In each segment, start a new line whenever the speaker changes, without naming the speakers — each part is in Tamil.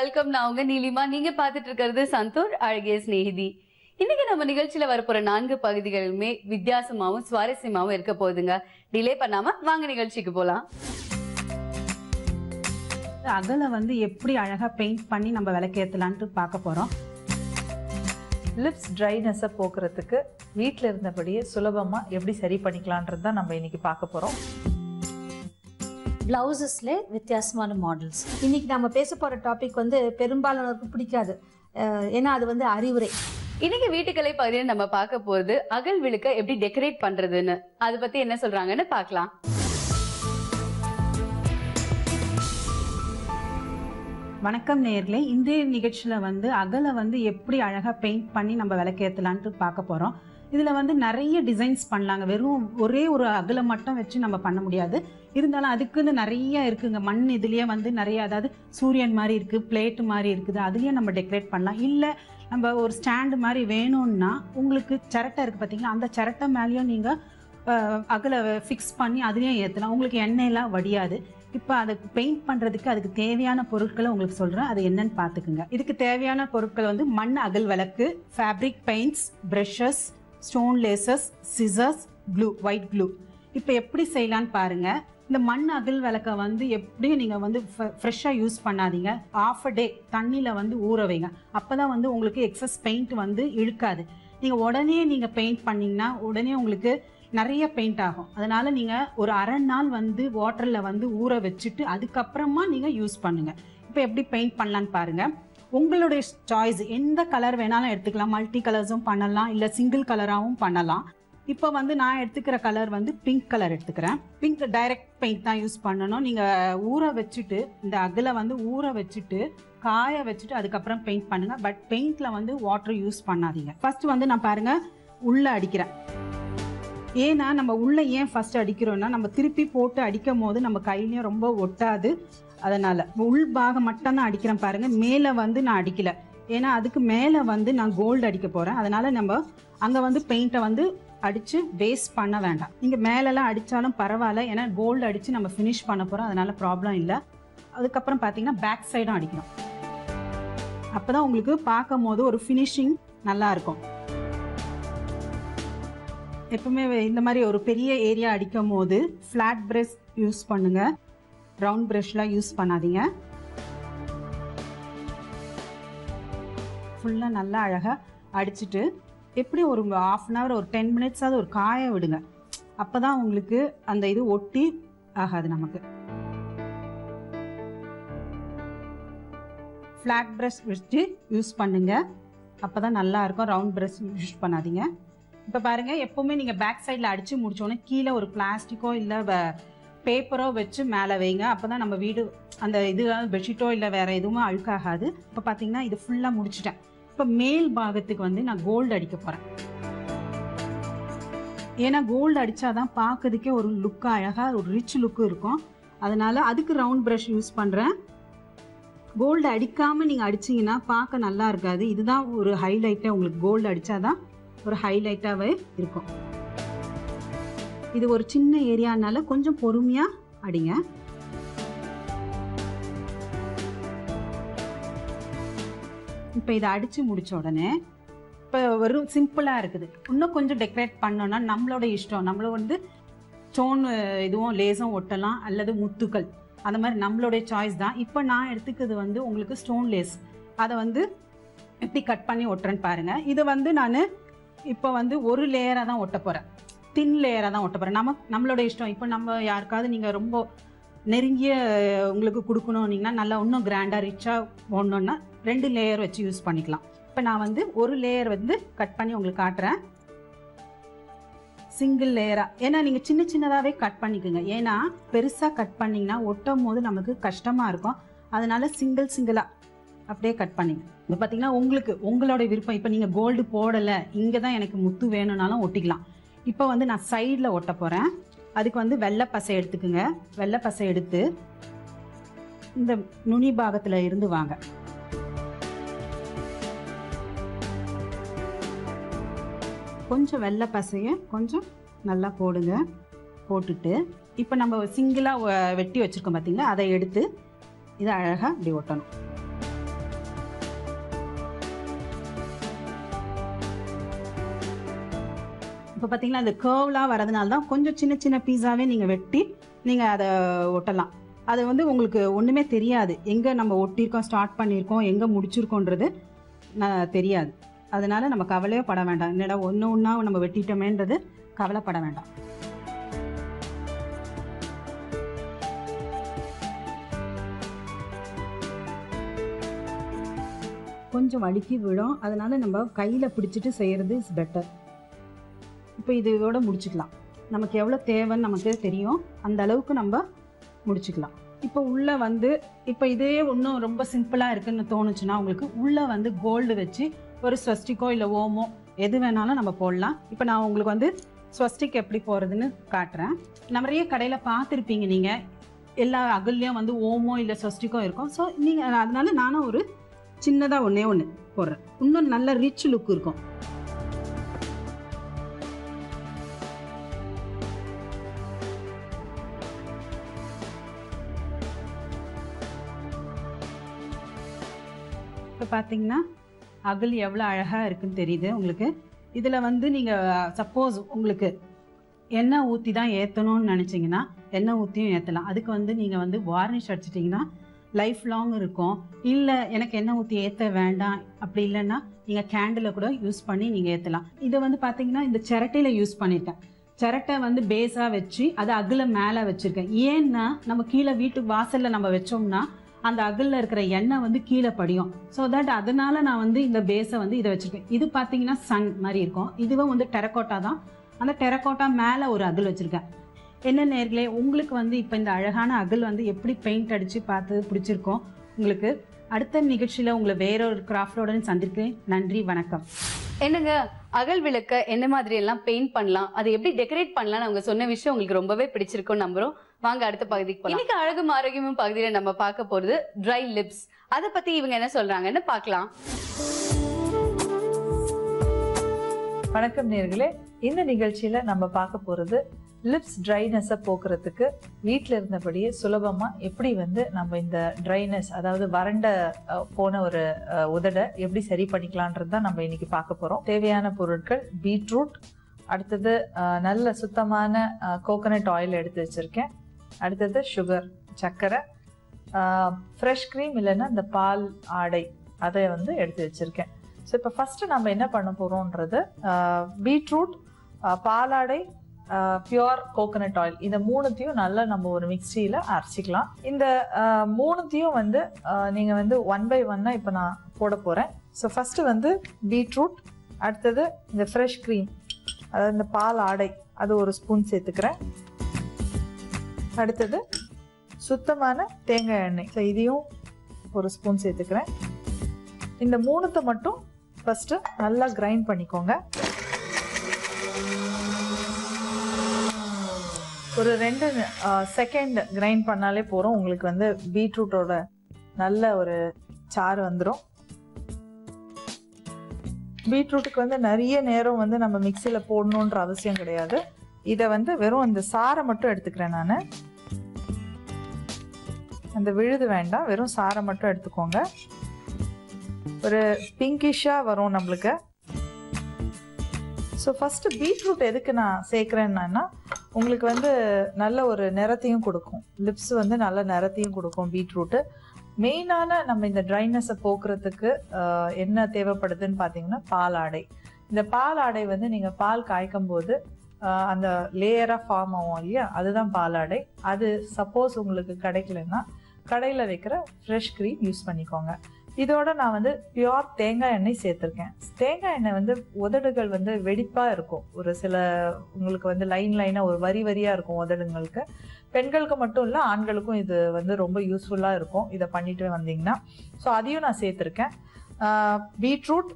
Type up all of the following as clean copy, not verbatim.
வெல்கம். நான் உங்க நீலிமா. நீங்க பாத்துட்டு இருக்கிறது சந்தூர் அழகிய ஸ்நேகிதி. இன்னைக்கு நம்ம நிகழ்ச்சியில வரப்போற 4 பகுதிகளுமே வித்தியாசமாவும் சுவாரஸ்யமாவும் இருக்க போகுதுங்க. டிலே பண்ணாம வாங்க நிகழ்ச்சிக்கு போலாம்.
அகல வந்து எப்படி அழகா பெயிண்ட் பண்ணி நம்ம விளக்கேற்றலான்ட்டு பார்க்க போறோம்.
லிப்ஸ் ட்ரைனஸை போக்குறதுக்கு வீட்டில் இருந்தபடியே சுலபமாக எப்படி சரி பண்ணிக்கலான்றது தான் நம்ம இன்னைக்கு பார்க்க போகிறோம்.
பிளவுசஸ்ல வித்தியாசமான மாடல்ஸ். இன்னைக்கு நம்ம பேச போற டாபிக் வந்து பெரும்பாலானோருக்கு பிடிக்காது. ஏன்னா அது வந்து அறிவுரை.
இன்னைக்கு வீட்டுக்கலை பகுதியில் நம்ம பார்க்க போறது அகல் விளக்க எப்படி டெக்கரேட் பண்றதுன்னு. அதை பத்தி என்ன சொல்றாங்கன்னு பார்க்கலாம்.
வணக்கம் நேயர்களே. இந்த நிகழ்ச்சியில வந்து அகலை வந்து எப்படி அழகா பெயிண்ட் பண்ணி நம்ம விளக்கேற்றலான்ட்டு பார்க்க போறோம். இதுல வந்து நிறைய டிசைன்ஸ் பண்ணலாங்க. வெறும் ஒரே ஒரு அகலை மட்டும் வச்சு நம்ம பண்ண முடியாது. இருந்தாலும் அதுக்குன்னு நிறைய இருக்குங்க. மண் இதுலயே வந்து நிறைய, அதாவது சூரியன் மாதிரி இருக்கு, பிளேட் மாதிரி இருக்குது, அதுலயே நம்ம டெக்கரேட் பண்ணலாம். இல்ல நம்ம ஒரு ஸ்டாண்டு மாதிரி வேணும்னா உங்களுக்கு சிரட்டை இருக்கு பார்த்தீங்களா, அந்த சிரட்டை மேலேயும் நீங்க அகலை ஃபிக்ஸ் பண்ணி அதுலயும் ஏற்றலாம். உங்களுக்கு எண்ணெயெல்லாம் வடியாது. இப்போ அதுக்கு பெயிண்ட் பண்ணுறதுக்கு அதுக்கு தேவையான பொருட்களை உங்களுக்கு சொல்கிறேன். அது என்னன்னு பார்த்துக்குங்க. இதுக்கு தேவையான பொருட்கள் வந்து மண் அகல் விளக்கு, fabric paints, brushes, stone laces, scissors, glue, white glue. இப்போ எப்படி செய்யலான்னு பாருங்க. இந்த மண் அகல் விளக்கை வந்து எப்படியும் நீங்கள் வந்து ஃப்ரெஷ்ஷாக யூஸ் பண்ணாதீங்க. ஆஃப் அ டே தண்ணியில் வந்து ஊற வைங்க. அப்போ தான் வந்து உங்களுக்கு எக்ஸஸ் பெயிண்ட் வந்து இழுக்காது. நீங்கள் உடனே நீங்கள் பெயிண்ட் பண்ணிங்கன்னா உடனே உங்களுக்கு நிறைய பெயிண்ட் ஆகும். அதனால நீங்கள் ஒரு அரை நாள் வந்து வாட்டரில் வந்து ஊற வச்சுட்டு அதுக்கப்புறமா நீங்கள் யூஸ் பண்ணுங்க. இப்போ எப்படி பெயிண்ட் பண்ணலான்னு பாருங்க. உங்களுடைய சாய்ஸ், எந்த கலர் வேணாலும் எடுத்துக்கலாம். மல்டி கலர்ஸும் பண்ணலாம், இல்லை சிங்கிள் கலராகவும் பண்ணலாம். இப்போ வந்து நான் எடுத்துக்கிற கலர் வந்து பிங்க் கலர் எடுத்துக்கிறேன். பிங்க் டைரக்ட் பெயிண்ட் தான் யூஸ் பண்ணணும். நீங்கள் ஊற வச்சுட்டு இந்த அகலை வந்து ஊற வச்சுட்டு காய வச்சுட்டு அதுக்கப்புறம் பெயிண்ட் பண்ணுங்க. பட் பெயிண்ட்ல வந்து வாட்டர் யூஸ் பண்ணாதீங்க. ஃபர்ஸ்ட் வந்து நான் பாருங்க உள்ள அடிக்கிறேன். ஏன்னா நம்ம உள்ள ஏன் ஃபர்ஸ்ட் அடிக்கிறோம்னா, நம்ம திருப்பி போட்டு அடிக்கும் போது நம்ம கையிலையும் ரொம்ப ஒட்டாது. அதனால உள் பாகம் மட்டும் தான் அடிக்கிறேன் பாருங்க. மேலே வந்து நான் அடிக்கல. ஏன்னா அதுக்கு மேலே வந்து நான் கோல்டு அடிக்க போறேன். அதனால நம்ம அங்கே வந்து பெயிண்ட்டை வந்து அடிச்சு வேஸ்ட் பண்ண வேண்டாம். நீங்க மேலெல்லாம் அடிச்சாலும் பரவாயில்ல, ஏன்னா கோல்டு அடிச்சு நம்ம ஃபினிஷ் பண்ண போறோம். அதனால ப்ராப்ளம் இல்லை. அதுக்கப்புறம் பார்த்தீங்கன்னா பேக் சைடும் அடிக்கணும். அப்பதான் உங்களுக்கு பார்க்கும் போது ஒரு ஃபினிஷிங் நல்லா இருக்கும். எப்பவுமே இந்த மாதிரி ஒரு பெரிய ஏரியா அடிக்கும் போது ஃப்ளாட் ப்ரஷ் யூஸ் பண்ணுங்க. ரவுண்ட் ப்ரஷ்லாம் யூஸ் பண்ணாதீங்க. ஃபுல்லாக நல்லா அழகாக அடிச்சுட்டு எப்படி ஒரு ½ அன் ஹவர், ஒரு 10 மினிட்ஸாவது ஒரு காய விடுங்க. அப்போ தான் உங்களுக்கு அந்த இது ஒட்டி ஆகாது. நமக்கு ஃப்ளாட் ப்ரஷ் வச்சு யூஸ் பண்ணுங்க. அப்போ தான் நல்லா இருக்கும். ரவுண்ட் ப்ரஷ் யூஸ் பண்ணாதீங்க. இப்போ பாருங்க, எப்பவுமே நீங்கள் பேக் சைடில் அடித்து முடிச்சோன்னே கீழே ஒரு பிளாஸ்டிக்கோ இல்லை பேப்பரோ வச்சு மேலே வைங்க. அப்போ தான் நம்ம வீடு அந்த இது பெட்ஷீட்டோ இல்லை வேற எதுவுமே அழுக்காகாது. இப்போ பார்த்தீங்கன்னா இது ஃபுல்லாக முடிச்சிட்டேன். இப்போ மேல் பாகத்துக்கு வந்து நான் கோல்டு அடிக்க போகிறேன். ஏன்னா கோல்டு அடித்தாதான் பார்க்கறதுக்கே ஒரு லுக்காக அழகாக ஒரு ரிச் லுக்கு இருக்கும். அதனால அதுக்கு ரவுண்ட் ப்ரஷ் யூஸ் பண்ணுறேன். கோல்டு அடிக்காமல் நீங்கள் அடிச்சிங்கன்னா பார்க்க நல்லா இருக்காது. இதுதான் ஒரு ஹைலைட்டாக. உங்களுக்கு கோல்டு அடித்தாதான் ஒரு ஹைலைட்டாகவே இருக்கும். இது ஒரு சின்ன ஏரியானால கொஞ்சம் பொறுமையாக அடிங்க. இப்போ இதை அடித்து முடித்த உடனே இப்போ வெறும் சிம்பிளாக இருக்குது. இன்னும் கொஞ்சம் டெக்கரேட் பண்ணோன்னா நம்மளோட இஷ்டம். நம்மள வந்து ஸ்டோன் இதுவும் லேஸும் ஒட்டலாம், அல்லது முத்துக்கள், அந்த மாதிரி நம்மளுடைய சாய்ஸ் தான். இப்போ நான் எடுத்துக்கிறது வந்து உங்களுக்கு ஸ்டோன் லேஸ். அதை வந்து எப்படி கட் பண்ணி ஒட்டுறேன்னு பாருங்கள். இதை வந்து நான் இப்போ வந்து ஒரு லேயராக தான் ஒட்ட போகிறேன். தின் லேயராக தான் ஒட்ட போகிறேன். நம்மளோட இஷ்டம். இப்போ நம்ம யாருக்காவது நீங்கள் ரொம்ப நெருங்கிய உங்களுக்கு கொடுக்கணுன்னீங்கன்னா நல்லா இன்னும் கிராண்டாக ரிச்சாக ஒன்றுன்னா 2 லேயர் வச்சு யூஸ் பண்ணிக்கலாம். இப்போ நான் வந்து ஒரு லேயர் வந்து கட் பண்ணி உங்களுக்கு காட்டுறேன். சிங்கிள் லேயராக. ஏன்னா நீங்கள் சின்ன சின்னதாகவே கட் பண்ணிக்கோங்க. ஏன்னா பெருசாக கட் பண்ணிங்கன்னா ஒட்டும் போது நமக்கு கஷ்டமாக இருக்கும். அதனால சிங்கிளாக அப்படியே கட் பண்ணிங்க. இப்போ பார்த்தீங்கன்னா உங்களுக்கு உங்களோட விருப்பம். இப்போ நீங்கள் கோல்டு போடலை, இங்கே தான் எனக்கு முத்து வேணும்னாலும் ஒட்டிக்கலாம். இப்போ வந்து நான் சைடில் ஒட்ட போகிறேன். அதுக்கு வந்து வெள்ளை பசை எடுத்துக்குங்க. வெள்ளை பசை எடுத்து இந்த நுனி பாகத்தில் இருந்து வாங்க. கொஞ்சம் வெள்ளை பசையை கொஞ்சம் நல்லா போடுங்க. போட்டுட்டு இப்போ நம்ம சிங்கிளாக வெட்டி வச்சுருக்கோம் பார்த்தீங்களா, அதை எடுத்து இதை அழகாக இப்படி ஒட்டணும். இப்போ பார்த்தீங்கன்னா அந்த கர்வ்லாம் வரதுனால தான் கொஞ்சம் சின்ன சின்ன பீஸாவே நீங்கள் வெட்டி நீங்கள் அதை ஒட்டலாம். அது வந்து உங்களுக்கு ஒன்றுமே தெரியாது, எங்கே நம்ம ஒட்டியிருக்கோம், ஸ்டார்ட் பண்ணியிருக்கோம், எங்கே முடிச்சிருக்கோன்றது தெரியாது. அதனால நம்ம கவலையே பட வேண்டாம். என்னடா ஒன்று ஒன்றா நம்ம வெட்டிட்டோமேன்றது கவலைப்பட வேண்டாம். கொஞ்சம் வழுக்கி விடும், அதனால நம்ம கையில் பிடிச்சிட்டு செய்கிறது இஸ் பெட்டர். இப்போ இதோட முடிச்சுக்கலாம். நமக்கு எவ்வளோ தேவைன்னு நமக்கு தெரியும், அந்த அளவுக்கு நம்ம முடிச்சுக்கலாம். இப்போ உள்ளே வந்து இப்போ இதே ஒன்றும் ரொம்ப சிம்பிளாக இருக்குன்னு தோணுச்சுன்னா உங்களுக்கு உள்ளே வந்து கோல்டு வச்சு ஒரு ஸ்வஸ்டிக்கோ இல்லை ஓமோ எது வேணாலும் நம்ம போடலாம். இப்போ நான் உங்களுக்கு வந்து ஸ்வஸ்டிக் எப்படி போடுறதுன்னு காட்டுறேன். நிறைய கடையில் பார்த்துருப்பீங்க நீங்கள், எல்லா அகல்லையும் வந்து ஓமோ இல்லை ஸ்வஸ்டிக்கோ இருக்கும். ஸோ நீங்கள் அதனால நானும் ஒரு சின்னதாக ஒன்றே ஒன்று போடுறேன், இன்னும் நல்ல ரிச் லுக் இருக்கும். இப்போ பார்த்தீங்கன்னா அகல் எவ்வளோ அழகாக இருக்குன்னு தெரியுது உங்களுக்கு. இதில் வந்து நீங்கள் சப்போஸ் உங்களுக்கு எண்ணெய் ஊற்றி தான் ஏற்றணும்னு நினச்சிங்கன்னா எண்ணெய் ஊற்றியும் ஏற்றலாம். அதுக்கு வந்து நீங்கள் வந்து வார்னிஷ் அடிச்சிட்டிங்கன்னா லைஃப் லாங் இருக்கும். இல்லை எனக்கு எண்ணெய் ஊற்றி ஏற்ற வேண்டாம் அப்படி இல்லைன்னா நீங்கள் கேண்டிலை கூட யூஸ் பண்ணி நீங்கள் ஏற்றலாம். இதை வந்து பார்த்தீங்கன்னா இந்த சிரட்டையில் யூஸ் பண்ணியிருக்கேன். சிரட்டை வந்து பேஸாக வச்சு அதை அகலை மேலே வச்சுருக்கேன். ஏன்னா நம்ம கீழே வீட்டுக்கு வாசலில் நம்ம வச்சோம்னா அந்த அகலில் இருக்கிற எண்ணெய் வந்து கீழே படியும். ஸோ தட் அதனால நான் வந்து இந்த பேஸை வந்து இதை வச்சுருக்கேன். இது பார்த்தீங்கன்னா சன் மாதிரி இருக்கும். இதுவும் வந்து டெரக்கோட்டா தான். அந்த டெரக்கோட்டா மேலே ஒரு அகல் வச்சுருக்கேன். என்ன நேர்களே, உங்களுக்கு வந்து இப்போ இந்த அழகான அகல் வந்து எப்படி பெயிண்ட் அடித்து பார்த்து பிடிச்சிருக்கோம். உங்களுக்கு அடுத்த நிகழ்ச்சியில் உங்களை வேற ஒரு கிராஃப்டோட சந்திக்கிறேன். நன்றி, வணக்கம்.
என்னங்க அகல் விளக்க என்ன மாதிரி எல்லாம் பெயிண்ட் பண்ணலாம், அதை எப்படி டெக்கரேட் பண்ணலாம், அவங்க சொன்ன விஷயம் உங்களுக்கு ரொம்பவே பிடிச்சிருக்கும் நம்புறோம். வாங்க அடுத்த பகுதிக்கு போலாம். இன்னைக்கு அழகும் ஆரோக்கியமும் பகுதியில நம்ம பார்க்க போறது ட்ரை லிப்ஸ். அதை பத்தி இவங்க என்ன சொல்றாங்கன்னு பார்க்கலாம்.
வணக்கம் நேர்களே, இந்த நிகழ்ச்சியில நம்ம பார்க்க போறது லிப்ஸ் ட்ரைனஸை போக்குறதுக்கு வீட்டில் இருந்தபடியே சுலபமா எப்படி வந்து நம்ம இந்த ட்ரைனஸ், அதாவது வறண்ட போன ஒரு உதடை எப்படி சரி பண்ணிக்கலான்றது தான் நம்ம இன்னைக்கு பார்க்க போறோம். தேவையான பொருட்கள் பீட்ரூட், அடுத்தது நல்ல சுத்தமான கோகனட் ஆயில் எடுத்து வச்சிருக்கேன், அடுத்தது சுகர் சர்க்கரை, ஃப்ரெஷ் க்ரீம் இல்லைன்னா இந்த பால் ஆடை அதை வந்து எடுத்து வச்சிருக்கேன். ஸோ இப்போ ஃபர்ஸ்ட் நம்ம என்ன பண்ண போறோம்ன்றது பீட்ரூட், பாலாடை, பியோர் கோகனட் ஆயில், இந்த மூணுத்தையும் நல்லா நம்ம ஒரு மிக்சியில் அரைச்சிக்கலாம். இந்த மூணுத்தையும் வந்து நீங்கள் வந்து 1 by 1 இப்போ நான் போட போகிறேன். ஸோ ஃபஸ்ட்டு வந்து பீட்ரூட், அடுத்தது இந்த ஃப்ரெஷ் க்ரீம் அதாவது இந்த பால் ஆடை அது 1 ஸ்பூன் சேர்த்துக்கிறேன், அடுத்தது சுத்தமான தேங்காய் எண்ணெய், ஸோ இதையும் 1 ஸ்பூன் சேர்த்துக்கிறேன். இந்த மூணுத்தை மட்டும் ஃபஸ்ட்டு நல்லா கிரைண்ட் பண்ணிக்கோங்க. ஒரு 2 செகண்ட் கிரைண்ட் பண்ணாலே போகிறோம், உங்களுக்கு வந்து பீட்ரூட்டோட நல்ல ஒரு சாறு வந்துடும். பீட்ரூட்டுக்கு வந்து நிறைய நேரம் வந்து நம்ம மிக்சியில் போடணுன்ற அவசியம் கிடையாது. இதை வந்து வெறும் அந்த சாறை மட்டும் எடுத்துக்கிறேன் நான். அந்த விழுது வேண்டாம், வெறும் சாறை மட்டும் எடுத்துக்கோங்க. ஒரு பிங்கிஷாக வரும் நம்மளுக்கு. ஸோ ஃபஸ்ட்டு பீட்ரூட் எதுக்கு நான் சேர்க்குறேன்னா உங்களுக்கு வந்து நல்ல ஒரு நிறத்தையும் கொடுக்கும், லிப்ஸ் வந்து நல்ல நிறத்தையும் கொடுக்கும் பீட்ரூட்டு. மெயினான நம்ம இந்த ட்ரைனஸை போக்குறதுக்கு என்ன தேவைப்படுதுன்னு பார்த்தீங்கன்னா பால் ஆடை. இந்த பால் ஆடை வந்து நீங்கள் பால் காய்க்கும் போது அந்த லேயராக ஃபார்ம் ஆகும் இல்லையா, அதுதான் பால் ஆடை. அது சப்போஸ் உங்களுக்கு கிடைக்கலன்னா கடையில் வைக்கிற ஃப்ரெஷ் க்ரீம் யூஸ் பண்ணிக்கோங்க. இதோட நான் வந்து பியோர் தேங்காய் எண்ணெய் சேர்த்துருக்கேன். தேங்காய் எண்ணெய் வந்து உதடுகள் வந்து வெடிப்பாக இருக்கும், ஒரு சில உங்களுக்கு வந்து லைனாக ஒரு வரியாக இருக்கும் உதடுங்களுக்கு. பெண்களுக்கு மட்டும் இல்லை ஆண்களுக்கும் இது வந்து ரொம்ப யூஸ்ஃபுல்லாக இருக்கும் இதை பண்ணிட்டு வந்தீங்கன்னா. ஸோ அதையும் நான் சேர்த்துருக்கேன். பீட்ரூட்,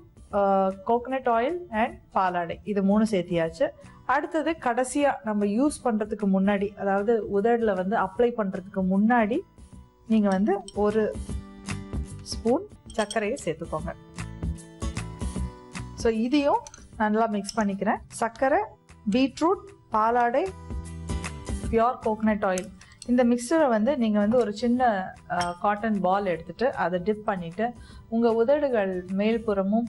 கோகனட் ஆயில் அண்ட் பாலாடை, இது 3 சேர்த்தியாச்சு. அடுத்தது கடைசியாக நம்ம யூஸ் பண்ணுறதுக்கு முன்னாடி, அதாவது உதடில் வந்து அப்ளை பண்ணுறதுக்கு முன்னாடி நீங்கள் வந்து 1 ஸ்பூன் சர்க்கரையை சேர்த்துக்கோங்க. ஸோ இதையும் நல்லா மிக்ஸ் பண்ணிக்கிறேன். சர்க்கரை, பீட்ரூட், பாலாடை, பியோர் கோகனட் ஆயில், இந்த மிக்சரை வந்து நீங்கள் வந்து ஒரு சின்ன காட்டன் பால் எடுத்துகிட்டு அதை டிப் பண்ணிவிட்டு உங்கள் உதடுகள் மேல்புறமும்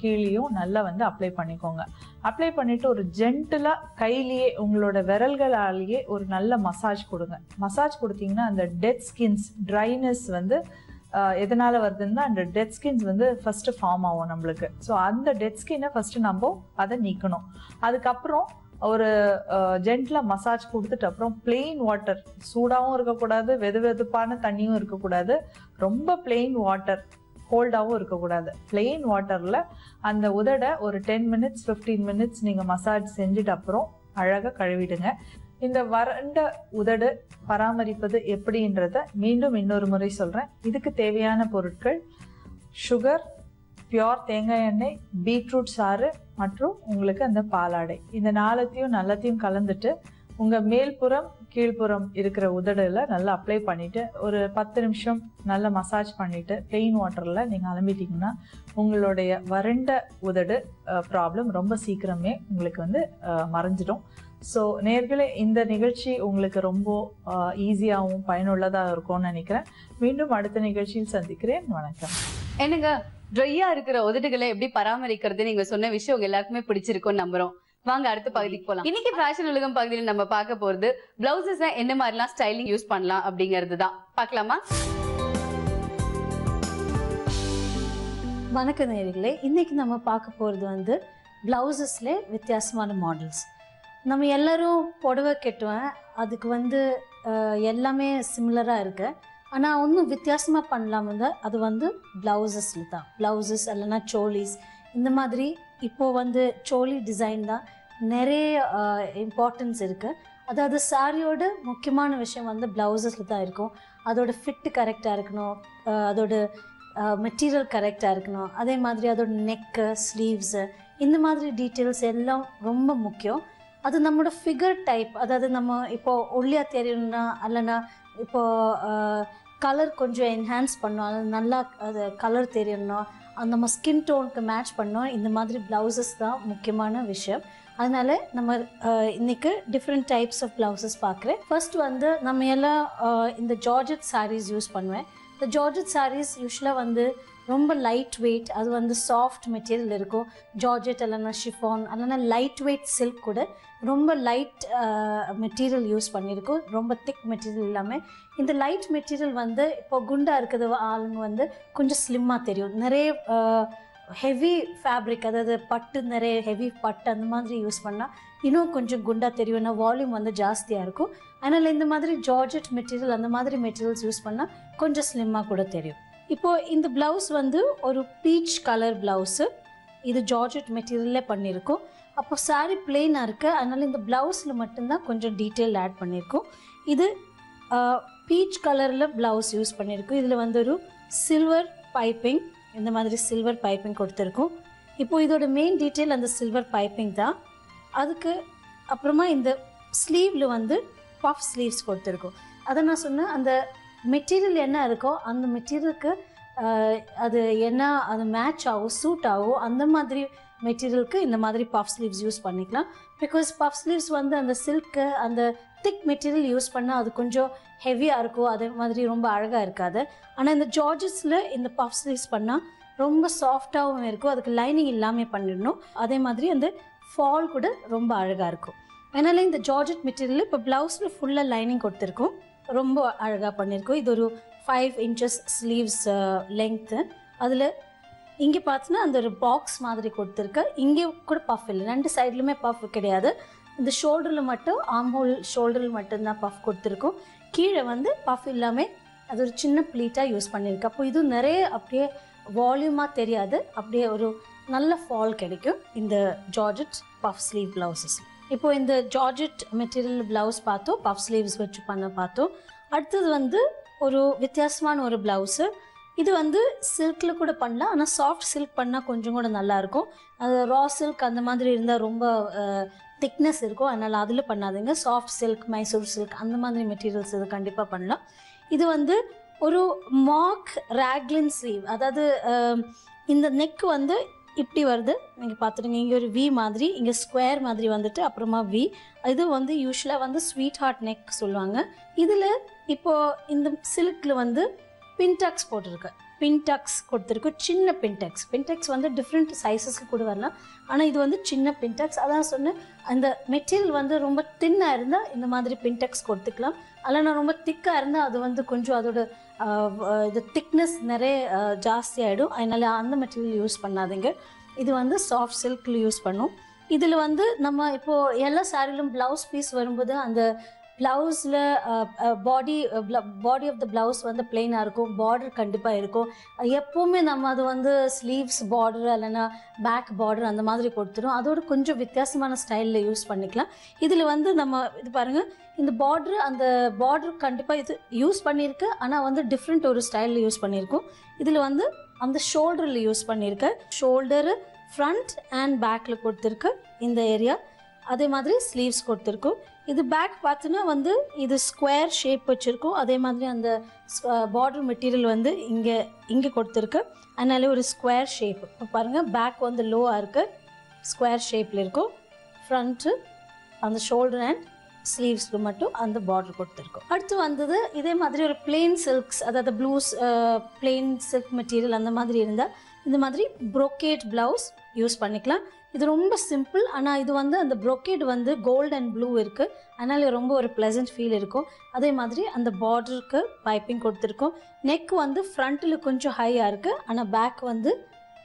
கீழேயும் நல்லா வந்து அப்ளை பண்ணிக்கோங்க. அப்ளை பண்ணிவிட்டு ஒரு ஜென்டிலாக கையிலேயே உங்களோட விரல்களாலேயே ஒரு நல்ல மசாஜ் கொடுங்க. மசாஜ் கொடுத்தீங்கன்னா அந்த டெட் ஸ்கின்ஸ் ட்ரைனஸ் வந்து எதனால் வருதுன்னா அந்த டெட் ஸ்கின்ஸ் வந்து ஃபஸ்ட்டு ஃபார்ம் ஆகும் நம்மளுக்கு. ஸோ அந்த டெட் ஸ்கின்னை ஃபஸ்ட்டு நம்ம அதை நீக்கணும். அதுக்கப்புறம் ஒரு ஜென்டிலாக மசாஜ் கொடுத்துட்டு அப்புறம் பிளெயின் வாட்டர், சூடாகவும் இருக்கக்கூடாது, வெதுவெதுப்பான தண்ணியும் இருக்கக்கூடாது, ரொம்ப பிளெயின் வாட்டர் கோல்டாகவும் இருக்கக்கூடாது. பிளெயின் வாட்டரில் அந்த உதடை ஒரு 10 minutes 15 minutes நீங்கள் மசாஜ் செஞ்சுட்டு அப்புறம் அழகாக கழுவிடுங்க. இந்த வறண்ட உதடு பராமரிப்பது எப்படின்றத மீண்டும் இன்னொரு முறை சொல்கிறேன். இதுக்கு தேவையான பொருட்கள் சுகர், பியோர் தேங்காய் எண்ணெய், பீட்ரூட் சாறு மற்றும் உங்களுக்கு அந்த பாலாடை. இந்த நல்லத்தையும் கலந்துட்டு உங்கள் மேல்புறம் கீழ்ப்புறம் இருக்கிற உதடில் நல்லா அப்ளை பண்ணிவிட்டு ஒரு 10 நிமிஷம் நல்லா மசாஜ் பண்ணிவிட்டு பிளெயின் வாட்டரில் நீங்கள் அலம்பிட்டிங்கன்னா உங்களுடைய வறண்ட உதடு ப்ராப்ளம் ரொம்ப சீக்கிரமே உங்களுக்கு வந்து மறைஞ்சிடும். ஸோ நேர்களே, இந்த நிகழ்ச்சி உங்களுக்கு ரொம்ப ஈஸியாகவும் பயனுள்ளதாக இருக்கும்னு நினைக்கிறேன். மீண்டும் அடுத்த நிகழ்ச்சியில் சந்திக்கிறேன். வணக்கம்.
என்னங்க, ட்ரையா இருக்கிற உதடுகளை எப்படி பராமரிக்கிறது நீங்க சொன்ன விஷயம் உங்க எல்லாருக்குமே பிடிச்சிருக்கும்னு நம்புறோம். வாங்க அடுத்த பகுதிக்கு போலாம். இன்னைக்கு ஃபேஷன் உலகம் பகுதியில் நம்ம பார்க்க போறது பிளவுசஸ் என்ன மாதிரிலாம் ஸ்டைலிங் யூஸ் பண்ணலாம் அப்படிங்கிறது தான். பார்க்கலாமா?
வணக்கம் நேயர்களே, இன்னைக்கு நம்ம பார்க்க போகிறது வந்து பிளவுசஸ்ல வித்தியாசமான மாடல்ஸ். நம்ம எல்லாரும் புடவை கட்டுவேன், அதுக்கு வந்து எல்லாமே சிமிலராக இருக்கு. ஆனால் இன்னும் வித்தியாசமாக பண்ணலாம் வந்து அது வந்து ப்ளவுசஸில் தான். ப்ளவுசஸ் இல்லைன்னா சோலிஸ், இந்த மாதிரி இப்போது வந்து சோலி டிசைன் தான் நிறைய இம்பார்ட்டன்ஸ் இருக்குது. அதாவது சாரியோட முக்கியமான விஷயம் வந்து ப்ளவுசஸில் தான் இருக்கும். அதோட ஃபிட்டு கரெக்டாக இருக்கணும், அதோட மெட்டீரியல் கரெக்டாக இருக்கணும், அதே மாதிரி அதோட நெக்கு, ஸ்லீவ்ஸு, இந்த மாதிரி டீட்டெயில்ஸ் எல்லாம் ரொம்ப முக்கியம். அது நம்மளோட ஃபிகர் டைப், அதாவது நம்ம இப்போது ஒல்லியாக தெரியணும்னா இல்லைன்னா இப்போது கலர் கொஞ்சம் என்ஹான்ஸ் பண்ணோம், அது நல்லா அது கலர் தெரியணும், அந்த நம்ம ஸ்கின் டோனுக்கு மேட்ச் பண்ணோம், இந்த மாதிரி ப்ளவுசஸ் தான் முக்கியமான விஷயம். அதனால் நம்ம இன்றைக்கி டிஃப்ரெண்ட் டைப்ஸ் ஆஃப் ப்ளவுசஸ் பார்க்குறேன். ஃபர்ஸ்ட் வந்து நம்ம எல்லாம் இந்த ஜார்ஜெட் சாரீஸ் யூஸ் பண்ணுவேன். இந்த ஜார்ஜெட் சாரீஸ் யூஸ்வலாக வந்து ரொம்ப லைட் வெயிட், அது வந்து சாஃப்ட் மெட்டீரியல் இருக்கும். ஜார்ஜெட் இல்லைன்னா ஷிஃபான் இல்லைன்னா லைட் வெயிட் சில்க் கூட ரொம்ப லைட் மெட்டீரியல் யூஸ் பண்ணியிருக்கோம், ரொம்ப திக் மெட்டீரியல் இல்லாமல். இந்த லைட் மெட்டீரியல் வந்து இப்போ குண்டாக இருக்கிற ஆளுங்க வந்து கொஞ்சம் ஸ்லிம்மாக தெரியும். நிறைய ஹெவி ஃபேப்ரிக், அதாவது பட்டு, நிறைய ஹெவி பட்டு அந்த மாதிரி யூஸ் பண்ணால் இன்னும் கொஞ்சம் குண்டாக தெரியும், வால்யூம் வந்து ஜாஸ்தியாக இருக்கும். அதனால் இந்த மாதிரி ஜார்ஜெட் மெட்டீரியல் அந்த மாதிரி மெட்டீரியல்ஸ் யூஸ் பண்ணால் கொஞ்சம் ஸ்லிம்மாக கூட தெரியும். இப்போது இந்த ப்ளவுஸ் வந்து ஒரு பீச் கலர் ப்ளவுஸு, இது ஜார்ஜெட் மெட்டீரியல்லே பண்ணியிருக்கோம். அப்போ சாரீ பிளெயினாக இருக்குது, அதனால் இந்த ப்ளவுஸில் மட்டும்தான் கொஞ்சம் டீட்டெயில் ஆட் பண்ணியிருக்கோம். இது பீச் கலரில் ப்ளவுஸ் யூஸ் பண்ணியிருக்கோம். இதில் வந்து ஒரு சில்வர் பைப்பிங், இந்த மாதிரி சில்வர் பைப்பிங் கொடுத்துருக்கோம். இப்போது இதோட மெயின் டீட்டெயில் அந்த சில்வர் பைப்பிங் தான். அதுக்கு அப்புறமா இந்த ஸ்லீவில் வந்து பஃப் ஸ்லீவ்ஸ் கொடுத்துருக்கோம். அதை நான் சொன்னேன், அந்த மெட்டீரியல் என்ன இருக்கோ அந்த மெட்டீரியலுக்கு அது என்ன அது மேட்ச் ஆகும், சூட் ஆகும், அந்த மாதிரி மெட்டீரியலுக்கு இந்த மாதிரி பஃப் ஸ்லீவ்ஸ் யூஸ் பண்ணிக்கலாம். பிகாஸ் பஃப் ஸ்லீவ்ஸ் வந்து அந்த சில்க்கு, அந்த திக் மெட்டீரியல் யூஸ் பண்ணால் அது கொஞ்சம் ஹெவியாக இருக்கும், அதே மாதிரி ரொம்ப அழகாக இருக்காது. ஆனால் இந்த ஜார்ஜஸில் இந்த பஃப் ஸ்லீவ்ஸ் பண்ணால் ரொம்ப சாஃப்டாகவும் இருக்கும், அதுக்கு லைனிங் இல்லாமல் பண்ணிடணும். அதே மாதிரி அந்த ஃபால் கூட ரொம்ப அழகாக இருக்கும். அதனால் இந்த ஜார்ஜெட் மெட்டீரியல் இப்போ ப்ளவுஸில் ஃபுல்லாக லைனிங் கொடுத்துருக்கோம், ரொம்ப அழகாக பண்ணியிருக்கோம். இது ஒரு 5 inches ஸ்லீவ்ஸ் லெங்க்த்து. அதில் இங்கே பார்த்தீங்கன்னா அந்த ஒரு பாக்ஸ் மாதிரி கொடுத்துருக்கு. இங்கே கூட பஃப் இல்லை, 2 சைட்லையுமே பஃப் கிடையாது. இந்த ஷோல்டரில் மட்டும், ஆம்ஹோல் ஷோல்டரில் மட்டும்தான் பஃப் கொடுத்துருக்கோம். கீழே வந்து பஃப் இல்லாமல் அது ஒரு சின்ன ப்ளீட்டாக யூஸ் பண்ணியிருக்கு. அப்போ இது நிறைய அப்படியே வால்யூமாக தெரியாது, அப்படியே ஒரு நல்ல ஃபால் கிடைக்கும் இந்த ஜார்ஜெட் பஃப் ஸ்லீவ் ப்ளவுசஸ். இப்போது இந்த ஜார்ஜெட் மெட்டீரியல் ப்ளவுஸ் பார்த்தோம், பஃப் ஸ்லீவ்ஸ் வச்சு பண்ண பார்த்தோம். அடுத்தது வந்து ஒரு வித்தியாசமான ஒரு ப்ளவுஸு. இது வந்து சில்கில் கூட பண்ணலாம், ஆனால் சாஃப்ட் சில்க் பண்ணால் கொஞ்சம் கூட நல்லாயிருக்கும். அது ரா சில்க் அந்த மாதிரி இருந்தால் ரொம்ப திக்னஸ் இருக்கும், அதனால் அதில் பண்ணாதுங்க. சாஃப்ட் சில்க், மைசூர் சில்க் அந்த மாதிரி மெட்டீரியல்ஸ் இது கண்டிப்பாக பண்ணலாம். இது வந்து ஒரு மாக் ரேக்லின் ஸ்லீவ், அதாவது இந்த நெக் வந்து இப்படி வருது. நீங்கள் பார்த்துருங்க, இங்கே ஒரு வி மாதிரி, இங்கே ஸ்கொயர் மாதிரி வந்துட்டு அப்புறமா வி. இது வந்து யூஸ்வலாக வந்து ஸ்வீட் ஹார்ட் நெக் சொல்லுவாங்க. இதில் இப்போது இந்த சில்கில் வந்து பின்டக்ஸ் போட்டிருக்கு, பின்டக்ஸ் கொடுத்துருக்கு, சின்ன பின்டெக்ஸ் வந்து டிஃப்ரெண்ட் சைஸஸ்க்கு கூட வரலாம். ஆனால் இது வந்து சின்ன பின்டெக்ஸ். அதான் சொன்னேன், அந்த மெட்டீரியல் வந்து ரொம்ப தின்னாக இருந்தால் இந்த மாதிரி பின்டெக்ஸ் கொடுத்துக்கலாம். அல்லனா ரொம்ப திக்காக இருந்தால் அது வந்து கொஞ்சம் அதோட இது திக்னஸ் நிறைய ஜாஸ்தி ஆகிடும். அதனால் அந்த மெட்டீரியல் யூஸ் பண்ணாதீங்க. இது வந்து சாஃப்ட் சில்கில் யூஸ் பண்ணும். இதில் வந்து நம்ம இப்போது எல்லா சாரிலும் ப்ளவுஸ் பீஸ் வரும்போது அந்த ப்ளவுஸில் பாடி ஆஃப் த ப்ளவுஸ் வந்து பிளெயினாக இருக்கும், பார்டர் கண்டிப்பாக இருக்கும். எப்போவுமே நம்ம அது வந்து ஸ்லீவ்ஸ் பார்டர் இல்லைன்னா பேக் பார்டர் அந்த மாதிரி கொடுத்துரும். அதோட கொஞ்சம் வித்தியாசமான ஸ்டைலில் யூஸ் பண்ணிக்கலாம். இதில் வந்து நம்ம இது பாருங்கள், இந்த பார்டர், அந்த பார்டர் கண்டிப்பாக இது யூஸ் பண்ணியிருக்கு. ஆனால் வந்து டிஃப்ரெண்ட் ஒரு ஸ்டைலில் யூஸ் பண்ணியிருக்கோம். இதில் வந்து அந்த ஷோல்டரில் யூஸ் பண்ணியிருக்கேன். ஷோல்டரு ஃப்ரண்ட் அண்ட் பேக்கில் கொடுத்துருக்கு இந்த ஏரியா. அதே மாதிரி ஸ்லீவ்ஸ் கொடுத்துருக்கோம். இது பேக் பார்த்தோன்னா வந்து இது ஸ்கொயர் ஷேப் வச்சுருக்கோம். அதே மாதிரி அந்த பார்டர் மெட்டீரியல் வந்து இங்கே கொடுத்துருக்கு. அதனால ஒரு ஸ்கொயர் ஷேப். இப்போ பாருங்கள், பேக் வந்து லோவாக இருக்குது, ஸ்கொயர் ஷேப்பில் இருக்கும். ஃப்ரண்ட்டு அந்த ஷோல்டர் அண்ட் ஸ்லீவ்ஸ்க்கு மட்டும் அந்த பார்டர் கொடுத்துருக்கோம். அடுத்து வந்தது இதே மாதிரி ஒரு பிளெயின் சில்க்ஸ், அதாவது ப்ளூஸ் பிளெயின் சில்க் மெட்டீரியல் அந்த மாதிரி இருந்தால் இந்த மாதிரி ப்ரோக்கேட் ப்ளவுஸ் யூஸ் பண்ணிக்கலாம். இது ரொம்ப சிம்பிள். ஆனால் இது வந்து அந்த ப்ரோக்கேட் வந்து கோல்டு அண்ட் ப்ளூ இருக்குது, அதனால் ரொம்ப ஒரு ப்ளசன்ட் ஃபீல் இருக்கும். அதே மாதிரி அந்த பார்டருக்கு பைப்பிங் கொடுத்துருக்கோம். நெக் வந்து ஃப்ரண்ட்டில் கொஞ்சம் ஹையாக இருக்குது, ஆனால் பேக் வந்து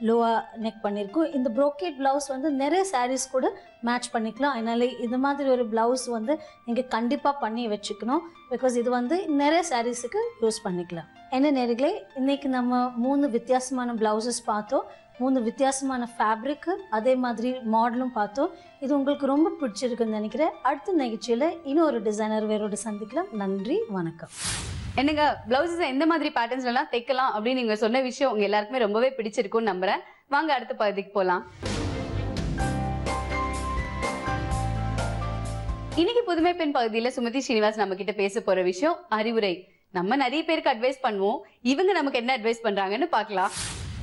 லோவாக நெக் பண்ணியிருக்கோம். இந்த ப்ரோக்கேட் ப்ளவுஸ் வந்து நிறைய சாரீஸ் கூட மேட்ச் பண்ணிக்கலாம். அதனால் இந்த மாதிரி ஒரு ப்ளவுஸ் வந்து நீங்கள் கண்டிப்பாக பண்ணி வச்சுக்கணும். பிகாஸ் இது வந்து நிறைய சாரீஸுக்கு யூஸ் பண்ணிக்கலாம். என்ன நேர்களே, இன்றைக்கி நம்ம 3 வித்தியாசமான ப்ளவுசஸ் பார்த்தோம், 3 வித்தியாசமான ஃபேப்ரிக்கு, அதே மாதிரி மாடலும் பார்த்தோம். இது உங்களுக்கு ரொம்ப பிடிச்சிருக்குன்னு நினைக்கிறேன். அடுத்த நிகழ்ச்சியில் இன்னொரு டிசைனர் வேரோடு சந்திக்கலாம். நன்றி, வணக்கம்.
என்னங்க, பிளவுசஸ் எந்த மாதிரி பேட்டர்ன்ஸ்ல எல்லாம் தைக்கலாம் அப்படின்னு நீங்க சொன்ன விஷயம் உங்க எல்லாருக்குமே ரொம்பவே பிடிச்சிருக்கும்னு நம்புறேன். வாங்க அடுத்த பகுதிக்கு போலாம். இன்னைக்கு புதுமை பெண் பகுதியில சுமதி ஸ்ரீனிவாஸ் நம்ம கிட்ட பேச போற விஷயம் அறிவுரை. நம்ம நிறைய பேருக்கு அட்வைஸ் பண்ணுவோம், இவங்க நமக்கு என்ன அட்வைஸ் பண்றாங்கன்னு பார்க்கலாம்.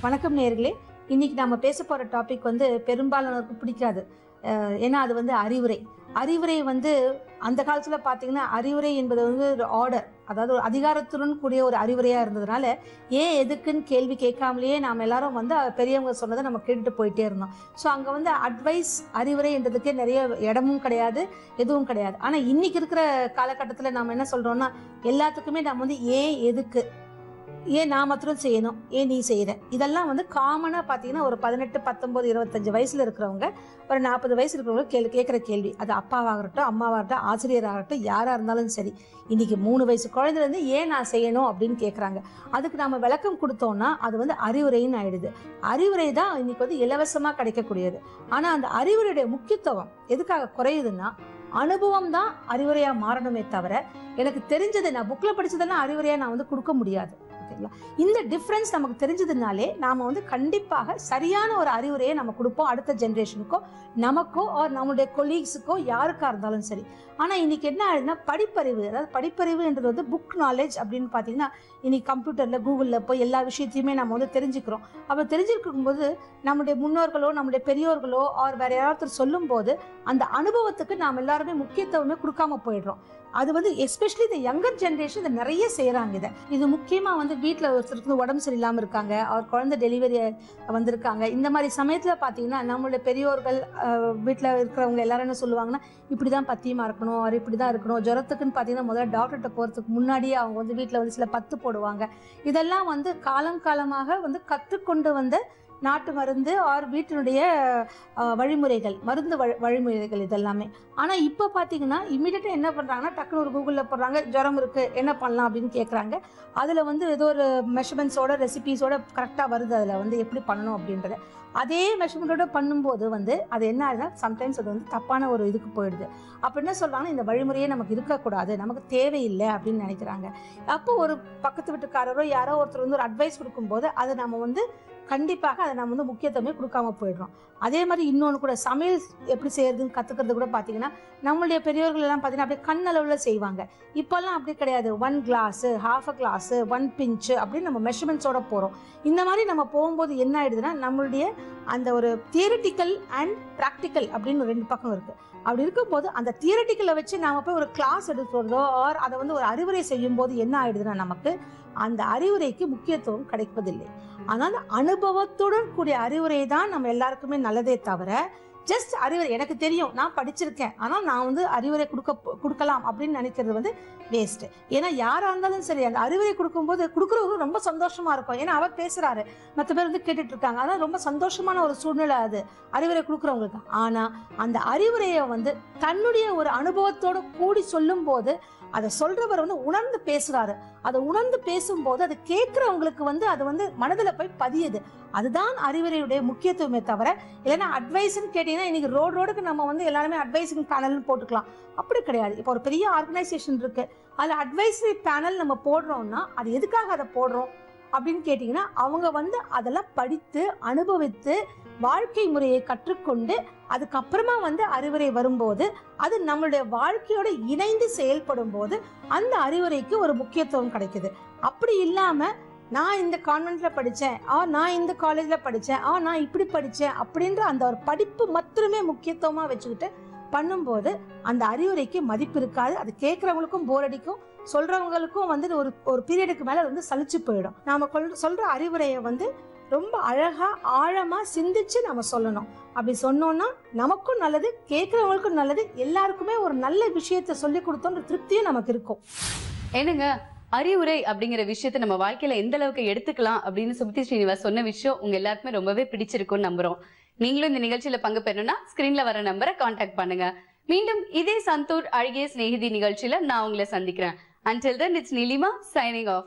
வணக்கம் நேயர்களே, இன்னைக்கு நம்ம பேச போற டாபிக் வந்து பெரும்பாலானோருக்கு பிடிக்காது. ஏன்னா அது வந்து அறிவுரை. அறிவுரை வந்து அந்த காலத்துல பாத்தீங்கன்னா அறிவுரை என்பது வந்து ஒரு ஆர்டர், அதாவது ஒரு அதிகாரத்துடன் கூடிய ஒரு அறிவுரையா இருந்ததுனால ஏன் எதுக்குன்னு கேள்வி கேட்காமலேயே நாம் எல்லாரும் வந்து பெரியவங்க சொன்னதை நம்ம கேட்டுட்டு போயிட்டே இருந்தோம். ஸோ அங்கே வந்து அட்வைஸ் அறிவுரைன்றதுக்கே நிறைய இடமும் கிடையாது, எதுவும் கிடையாது. ஆனால் இன்னைக்கு இருக்கிற காலகட்டத்தில் நாம் என்ன சொல்றோம்னா எல்லாத்துக்குமே நம்ம வந்து ஏன் எதுக்கு, ஏன் நான் மாத்திரம் செய்யணும், ஏன் நீ செய்கிற, இதெல்லாம் வந்து காமனாக பார்த்தீங்கன்னா ஒரு 18, 19, 25 வயசில் இருக்கிறவங்க, ஒரு 40 வயசு இருக்கிறவங்க கேட்குற கேள்வி. அது அப்பாவாகட்டும், அம்மாவாகட்டும், ஆசிரியராகட்டும், யாராக இருந்தாலும் சரி. இன்றைக்கி 3 வயசு குழந்தைலேருந்து ஏன் நான் செய்யணும் அப்படின்னு கேட்குறாங்க. அதுக்கு நம்ம விளக்கம் கொடுத்தோம்னா அது வந்து அறிவுரைன்னு ஆயிடுது. அறிவுரை தான் இன்றைக்கி வந்து இலவசமாக கிடைக்கக்கூடியது. ஆனால் அந்த அறிவுரையுடைய முக்கியத்துவம் எதுக்காக குறையுதுன்னா, அனுபவம் தான் அறிவுரையாக மாறணுமே தவிர எனக்கு தெரிஞ்சது நான் புக்கில் படித்ததெல்லாம் அறிவுரையாக நான் வந்து கொடுக்க முடியாது. ஓகேங்களா? இந்த டிஃப்ரென்ஸ் நமக்கு தெரிஞ்சதுனாலே நாம் வந்து கண்டிப்பாக சரியான ஒரு அறிவுரையை நம்ம கொடுப்போம் அடுத்த ஜென்ரேஷனுக்கோ, நமக்கோ, நம்மளுடைய கொலீக்ஸுக்கோ, யாருக்காக இருந்தாலும் சரி. ஆனால் இன்னைக்கு என்ன ஆகுதுன்னா படிப்பறிவு, அதாவது படிப்பறிவுன்றது வந்து புக் நாலேஜ் அப்படின்னு பார்த்தீங்கன்னா இன்னைக்கு கம்ப்யூட்டரில் கூகுளில் போய் எல்லா விஷயத்தையுமே நம்ம வந்து தெரிஞ்சுக்கிறோம். அப்போ தெரிஞ்சுக்கும் போது நம்முடைய முன்னோர்களோ நம்முடைய பெரியோர்களோ வேறு யாராவது சொல்லும் போது அந்த அனுபவத்துக்கு நாம் எல்லாருமே முக்கியத்துவமே கொடுக்காம போயிடுறோம். அது வந்து எஸ்பெஷலி இந்த யங்கர் ஜென்ரேஷன் இதை நிறைய செய்கிறாங்க. இது முக்கியமாக வந்து வீட்டில் ஒருத்தருக்கு உடம்பு சரியில்லாமல் இருக்காங்க, அவர் குழந்தை டெலிவரி வந்திருக்காங்க. இந்த மாதிரி சமயத்தில் பார்த்தீங்கன்னா நம்மளுடைய பெரியோர்கள் வீட்டில் இருக்கிறவங்க எல்லாரும் என்ன சொல்லுவாங்கன்னா, இப்படி தான் பத்தியமாக இருக்கணும், அவர் இப்படி தான் இருக்கணும். ஜுரத்துக்குன்னு பார்த்தீங்கன்னா முதல்ல டாக்டர்கிட்ட போகிறதுக்கு முன்னாடியே அவங்க வந்து வீட்டில் வந்து சில பத்து போடுவாங்க. இதெல்லாம் வந்து காலமாக வந்து கற்றுக்கொண்டு வந்த நாட்டு மருந்து வீட்டினுடைய வழிமுறைகள், மருந்து வழிமுறைகள் இதெல்லாமே. ஆனால் இப்போ பார்த்தீங்கன்னா இம்மிடியட்டாக என்ன பண்ணுறாங்கன்னா, டக்குனு ஒரு கூகுளில் போடுறாங்க, ஜுரம் இருக்குது என்ன பண்ணலாம் அப்படின்னு கேட்குறாங்க. அதில் வந்து ஏதோ ஒரு மெஷர்மெண்ட்ஸோட ரெசிபீஸோட கரெக்டாக வருது, அதில் வந்து எப்படி பண்ணணும் அப்படின்றத. அதே மெஷர்மெண்ட்டோட பண்ணும்போது வந்து அது என்ன ஆகுதுன்னா சம்டைம்ஸ் அது வந்து தப்பான ஒரு இதுக்கு போயிடுது. அப்போ என்ன சொல்கிறாங்கன்னா, இந்த வழிமுறையே நமக்கு இருக்கக்கூடாது, நமக்கு தேவையில்லை அப்படின்னு நினைக்கிறாங்க. அப்போ ஒரு பக்கத்து வீட்டுக்காரரோ யாரோ ஒருத்தர் வந்து ஒரு அட்வைஸ் கொடுக்கும்போது அதை நம்ம வந்து கண்டிப்பாக அதை நம்ம வந்து முக்கியத்துவமே கொடுக்காம போயிடுறோம். அதே மாதிரி இன்னொன்று கூட, சமையல் எப்படி செய்யறதுன்னு கற்றுக்கிறது கூட பார்த்தீங்கன்னா நம்மளுடைய பெரியவர்கள் எல்லாம் பார்த்தீங்கன்னா அப்படியே கண்ணளவில் செய்வாங்க. இப்போல்லாம் அப்படி கிடையாது. 1 கிளாஸு, 1/2 கிளாஸு, 1 பிஞ்சு அப்படின்னு நம்ம மெஷர்மெண்ட்ஸோட போகிறோம். இந்த மாதிரி நம்ம போகும்போது என்ன ஆயிடுதுன்னா நம்மளுடைய அந்த ஒரு தியரிட்டிக்கல் அண்ட் ப்ராக்டிக்கல் அப்படின்னு 2 பக்கம் இருக்குது. அப்படி இருக்கும்போது அந்த தியரிட்டிக்கலை வச்சு நாம் போய் ஒரு கிளாஸ் எடுக்கிறதோ ஆர் அதை வந்து ஒரு அறிவுரை செய்யும் போது என்ன ஆயிடுதுன்னா நமக்கு அந்த அறிவுரைக்கு முக்கியத்துவம் கிடைப்பதில்லை. அதனால அனுபவத்துடன் கூடிய அறிவுரை தான் நம்ம எல்லாருக்குமே நல்லதே தவிர ஜஸ்ட் அறிவுரை எனக்கு தெரியும், நான் படிச்சிருக்கேன், ஆனால் நான் வந்து அறிவுரை கொடுக்கலாம் அப்படின்னு நினைக்கிறது வந்து வேஸ்ட்டு. ஏன்னா யாராக இருந்தாலும் சரி அந்த அறிவுரை கொடுக்கும்போது கொடுக்குறவங்க ரொம்ப சந்தோஷமா இருக்கும். ஏன்னா அவர் பேசுறாரு, மற்ற பேர் வந்து கேட்டுட்டு இருக்காங்க. அதனால் ரொம்ப சந்தோஷமான ஒரு சூழ்நிலை அது அறிவுரை கொடுக்குறவங்களுக்கு. ஆனால் அந்த அறிவுரையை வந்து தன்னுடைய ஒரு அனுபவத்தோடு கூடி சொல்லும் போது அதை சொல்றவர் வந்து உணர்ந்து பேசுறாரு. அதை உணர்ந்து பேசும்போது அது கேட்கிறவங்களுக்கு வந்து அது வந்து மனதில் போய் பதியுது. அதுதான் அறிவுரையுடைய முக்கியத்துவமே தவிர இல்லைன்னா அட்வைஸ்ன்னு கேட்டீங்கன்னா இன்னைக்கு ரோடுக்கு நம்ம வந்து எல்லாருமே அட்வைசிங் பேனல்னு போட்டுக்கலாம். அப்படி கிடையாது. இப்போ ஒரு பெரிய ஆர்கனைசேஷன் இருக்கு, அதில் அட்வைசரி பேனல் நம்ம போடுறோம்னா அது எதுக்காக அதை போடுறோம் அப்படின்னு கேட்டிங்கன்னா அவங்க வந்து அதெல்லாம் படித்து அனுபவித்து வாழ்க்கை முறையை கற்றுக்கொண்டு அதுக்கப்புறமா வந்து அறிவுரை வரும்போது அது நம்மளுடைய வாழ்க்கையோட இணைந்து செயல்படும் போது அந்த அறிவுரைக்கு ஒரு முக்கியத்துவம் கிடைக்குது. அப்படி இல்லாம நான் இந்த கான்வென்ட்ல படித்தேன், நான் இந்த காலேஜ்ல படித்தேன், நான் இப்படி படித்தேன் அப்படின்ற அந்த ஒரு படிப்பு மட்டுமே முக்கியத்துவமாக வச்சுக்கிட்டு பண்ணும்போது அந்த அறிவுரைக்கு மதிப்பு இருக்காது. அது கேட்குறவங்களுக்கும் போர் அடிக்கும், சொல்றவங்களுக்கும் வந்து ஒரு பீரியடுக்கு மேலே வந்து சலிச்சு போயிடும். நாம சொல்ற அறிவுரையை வந்து ரொம்ப அழகா ஆழமா சிந்திச்சு நம்ம சொல்லணும். அப்படி சொன்னோம்னா நமக்கும் நல்லது, கேட்குறவங்களுக்கும் நல்லது, எல்லாருக்குமே ஒரு நல்ல விஷயத்த சொல்லி கொடுத்தோன்ற திருப்தியும் நமக்கு இருக்கும்.
என்னங்க அறிவுரை அப்படிங்கிற விஷயத்தை நம்ம வாழ்க்கையில எந்த அளவுக்கு எடுத்துக்கலாம் அப்படின்னு சுமதி ஸ்ரீனிவாஸ் சொன்ன விஷயம் உங்க எல்லாருக்குமே ரொம்பவே பிடிச்சிருக்கும்னு நம்புறோம். நீங்களும் இந்த நிகழ்ச்சியில பங்கு பெறணும்னா ஸ்கிரீன்ல வர நம்பரை கான்டாக்ட் பண்ணுங்க. மீண்டும் இதே சந்தூர் அழகிய சிநேகிதி நிகழ்ச்சியில நான் உங்களை சந்திக்கிறேன். Until then, it's Nilima signing off.